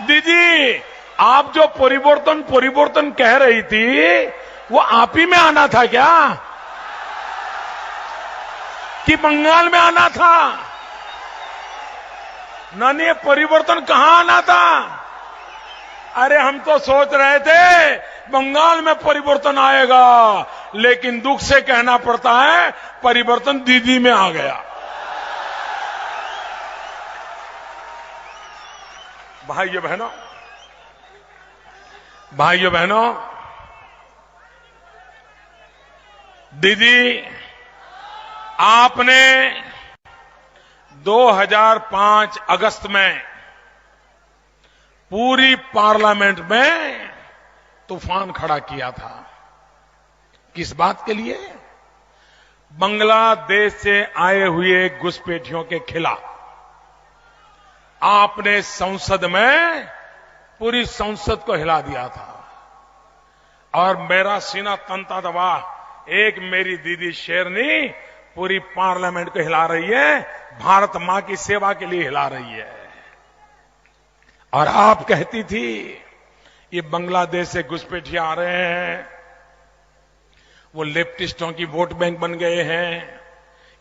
दीदी, आप जो परिवर्तन परिवर्तन कह रही थी, वो आप ही में आना था क्या? कि बंगाल में आना था? नहीं, परिवर्तन कहां आना था? अरे हम तो सोच रहे थे बंगाल में परिवर्तन आएगा, लेकिन दुख से कहना पड़ता है परिवर्तन दीदी में आ गया। भाइयों बहनों, भाइयों बहनों, दीदी, आपने 2005 अगस्त में पूरी पार्लियामेंट में तूफान खड़ा किया था। किस बात के लिए? बांग्लादेश से आए हुए घुसपैठियों के खिलाफ। आपने संसद में पूरी संसद को हिला दिया था और मेरा सीना तनता दबा। एक मेरी दीदी शेरनी पूरी पार्लियामेंट को हिला रही है, भारत मां की सेवा के लिए हिला रही है। और आप कहती थी ये बांग्लादेश से घुसपैठिए आ रहे हैं, वो लेफ्टिस्टों की वोट बैंक बन गए हैं,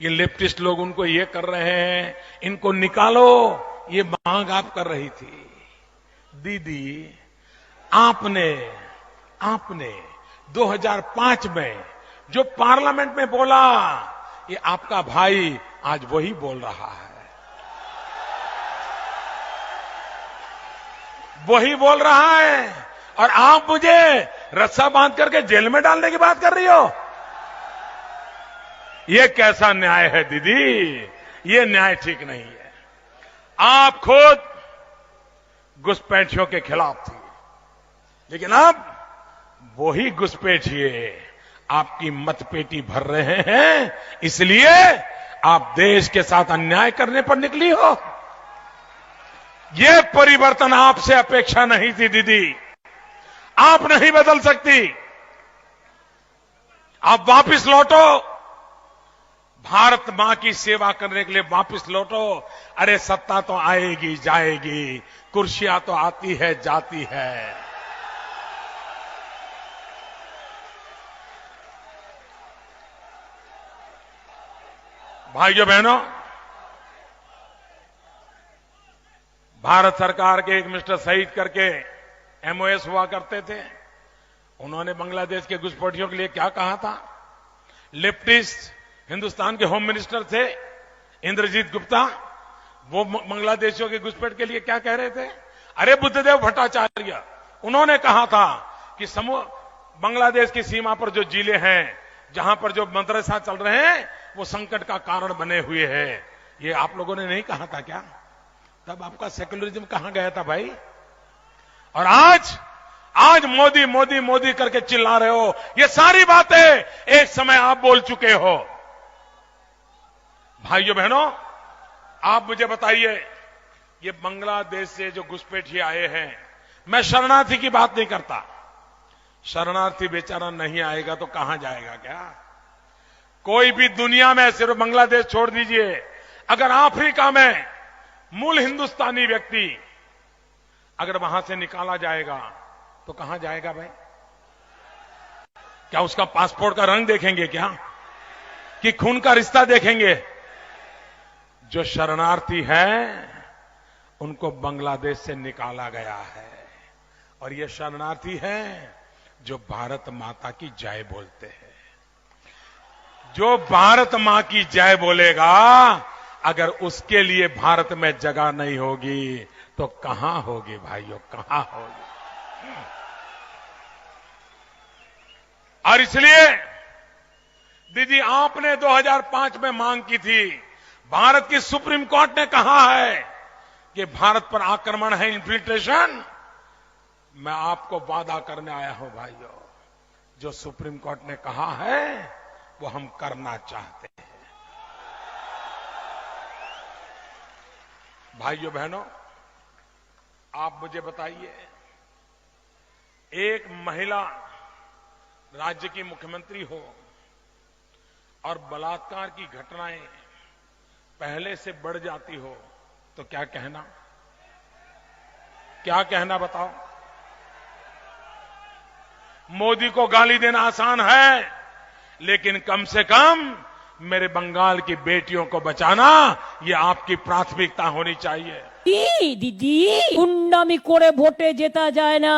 ये लेफ्टिस्ट लोग उनको ये कर रहे हैं, इनको निकालो, ये मांग आप कर रही थी। दीदी, आपने 2005 में जो पार्लियामेंट में बोला, ये आपका भाई आज वही बोल रहा है, वही बोल रहा है। और आप मुझे रस्सा बांध करके जेल में डालने की बात कर रही हो। ये कैसा न्याय है दीदी? ये न्याय ठीक नहीं है। आप खुद घुसपैठियों के खिलाफ थी, लेकिन अब वही घुसपैठिए आपकी मतपेटी भर रहे हैं, इसलिए आप देश के साथ अन्याय करने पर निकली हो। ये परिवर्तन आपसे अपेक्षा नहीं थी दीदी, आप नहीं बदल सकती। आप वापस लौटो, भारत मां की सेवा करने के लिए वापस लौटो। अरे सत्ता तो आएगी जाएगी, कुर्सियां तो आती है जाती है। भाइयों बहनों, भारत सरकार के एक मिस्टर सईद करके एमओएस हुआ करते थे। उन्होंने बांग्लादेश के घुसपैठियों के लिए क्या कहा था? लेफ्टिस्ट हिंदुस्तान के होम मिनिस्टर थे इंद्रजीत गुप्ता, वो बांग्लादेशियों के घुसपैठ के लिए क्या कह रहे थे? अरे बुद्धदेव भट्टाचार्य, उन्होंने कहा था कि बांग्लादेश की सीमा पर जो जिले हैं, जहां पर जो मदरसा चल रहे हैं, वो संकट का कारण बने हुए हैं। ये आप लोगों ने नहीं कहा था क्या? तब आपका सेक्युलरिज्म कहां गया था भाई? और आज मोदी मोदी मोदी करके चिल्ला रहे हो। ये सारी बातें एक समय आप बोल चुके हो। भाइयों बहनों, आप मुझे बताइए, ये बांग्लादेश से जो घुसपैठिए आए हैं, मैं शरणार्थी की बात नहीं करता। शरणार्थी बेचारा नहीं आएगा तो कहां जाएगा? क्या कोई भी दुनिया में, सिर्फ बांग्लादेश छोड़ दीजिए, अगर अफ्रीका में मूल हिंदुस्तानी व्यक्ति अगर वहां से निकाला जाएगा तो कहां जाएगा भाई? क्या उसका पासपोर्ट का रंग देखेंगे क्या? कि खून का रिश्ता देखेंगे? जो शरणार्थी हैं उनको बांग्लादेश से निकाला गया है, और ये शरणार्थी हैं जो भारत माता की जय बोलते हैं। जो भारत मां की जय बोलेगा, अगर उसके लिए भारत में जगह नहीं होगी तो कहां होगी भाइयों, कहां होगी? और इसलिए दीदी, आपने 2005 में मांग की थी, भारत की सुप्रीम कोर्ट ने कहा है कि भारत पर आक्रमण है, इन्फिल्ट्रेशन। मैं आपको वादा करने आया हूं भाइयों, जो सुप्रीम कोर्ट ने कहा है वो हम करना चाहते हैं। भाइयों बहनों, आप मुझे बताइए, एक महिला राज्य की मुख्यमंत्री हो और बलात्कार की घटनाएं पहले से बढ़ जाती हो तो क्या कहना? क्या कहना बताओ। मोदी को गाली देना आसान है, लेकिन कम से कम मेरे बंगाल की बेटियों को बचाना ये आपकी प्राथमिकता होनी चाहिए। দিদি গুন্ডামি করে ভোটে জেতা যায় না।